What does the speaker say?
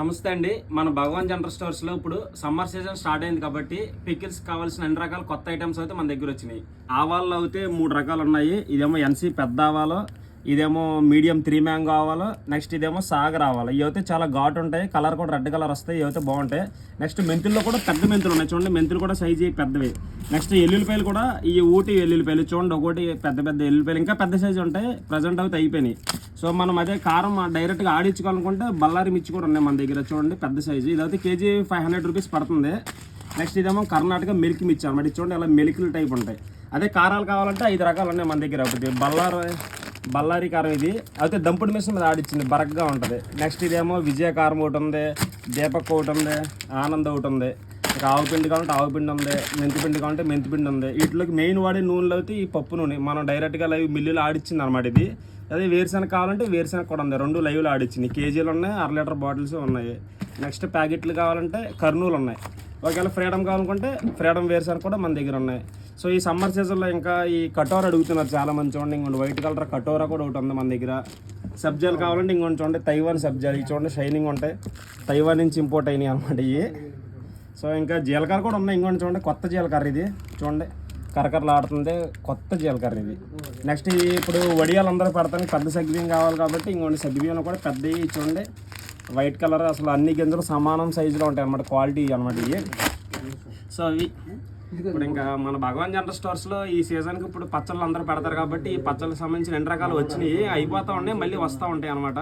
నమస్తే అండి. మన భగవాన్ జనరల్ స్టోర్స్లో ఇప్పుడు సమ్మర్ సీజన్ స్టార్ట్ అయింది కాబట్టి పికిల్స్ కావాల్సిన అన్ని రకాల కొత్త ఐటమ్స్ అయితే మన దగ్గర వచ్చినాయి. ఆవాల్లో అయితే 3 రకాలు ఉన్నాయి. ఇదేమో ఎన్సీ పెద్ద ఆవాలు, ఇదేమో మీడియం 3 మ్యాంగో ఆవాలు, నెక్స్ట్ ఇదేమో సాగర్ ఆవాలు. ఇవి అయితే చాలా ఘాటు ఉంటాయి, కలర్ కూడా రెడ్ కలర్ వస్తాయి. ఇవి అయితే బాగుంటాయి. నెక్స్ట్ మెంతుల్లో కూడా పెద్ద మెంతులు ఉన్నాయి చూడండి, మెంతులు కూడా సైజు పెద్దవి. నెక్స్ట్ ఎల్లుల్లిపాయలు కూడా ఈ ఊటీ ఎల్లుల్లిపాయలు చూడండి, ఒకటి పెద్ద పెద్ద ఎల్లుల్లిపాయలు ఇంకా పెద్ద సైజు ఉంటాయి. ప్రజెంట్ అయితే అయిపోయినాయి. సో మనం అదే కారం డైరెక్ట్గా ఆడించుకోవాలనుకుంటే బళ్ళారి మిర్చి కూడా ఉన్నాయి మన దగ్గర చూడండి, పెద్ద సైజు. ఇదైతే కేజీ 500 రూపీస్ పడుతుంది. నెక్స్ట్ ఇదేమో కర్ణాటక మిల్క్ మిర్చి అన్నమాట. ఇది చూడండి, ఇలా మిల్క్లు టైప్ ఉంటాయి. అదే కారాలు కావాలంటే 5 రకాలు ఉన్నాయి మన దగ్గర. ఒకటి బళ్ళారి కారం, ఇది అయితే దంపుడు మిషన్ మీద ఆడిచ్చింది, బరగ్గా ఉంటుంది. నెక్స్ట్ ఇదేమో విజయ కారం ఒకటి ఉంది, దీపక్ ఒకటి ఉంది, ఆనంద్ ఒకటి ఉంది. ఇక ఆవు పిండి కావాలంటే ఆవు పిండి ఉంది, మెంతిపిండి కావాలంటే మెంతిపిండి ఉంది. వీటిలోకి మెయిన్ వాడే నూనెలు అయితే ఈ పప్పు నూనె మనం డైరెక్ట్గా లైవ్ మిల్లులో ఆడిచ్చింది అనమాట ఇది. అదే వేరుశనగ కావాలంటే వేరుశనగ కూడా ఉంది, 2 లైవ్లో ఆడిచ్చింది. కేజీలు ఉన్నాయి, 1/2 లీటర్ బాటిల్స్ ఉన్నాయి. నెక్స్ట్ ప్యాకెట్లు కావాలంటే కర్నూలు ఉన్నాయి. ఒకవేళ ఫ్రీడమ్ కావాలనుకుంటే ఫ్రీడమ్ వేరుశనగ కూడా మన దగ్గర ఉన్నాయి. సో ఈ సమ్మర్ సీజన్లో ఇంకా ఈ కటోరా అడుగుతున్నారు చాలా మంది. చూడండి, ఇంకోటి వైట్ కలర్ కటోరా కూడా ఒకటి ఉంది మన దగ్గర. సబ్జాలు కావాలంటే ఇంకొంచెం చూడండి, తైవాన్ సబ్జాలు. ఇవి చూడండి షైనింగ్ ఉంటాయి, తైవాన్ నుంచి ఇంపోర్ట్ అయినాయి అనమాట ఇవి. సో ఇంకా జీలకర్ర కూడా ఉన్నాయి. ఇంకొంచెం చూడండి, కొత్త జీలకర్ర ఇది చూడండి, కరకరలు ఆడుతుంది, కొత్త జీలకర్ర ఇది. నెక్స్ట్ ఇప్పుడు వడియాలు అందరూ పెడతాను, పెద్ద సగ్గుబియ్యం కావాలి కాబట్టి ఇంకొన్ని సగ్గుబియ్యంలో కూడా పెద్దవి చూడండి, వైట్ కలర్. అసలు అన్ని గింజలు సమానం సైజులో ఉంటాయి అన్నమాట, క్వాలిటీ అనమాట ఇవి. సో అవి ఇప్పుడు ఇంకా మన భగవాన్ జనరల్ స్టోర్స్లో ఈ సీజన్కి ఇప్పుడు పచ్చళ్ళు అందరూ పెడతారు కాబట్టి ఈ పచ్చళ్ళకి సంబంధించిన 2 రకాలు వచ్చినాయి, అయిపోతూ ఉన్నాయి, మళ్ళీ వస్తూ ఉంటాయి అనమాట.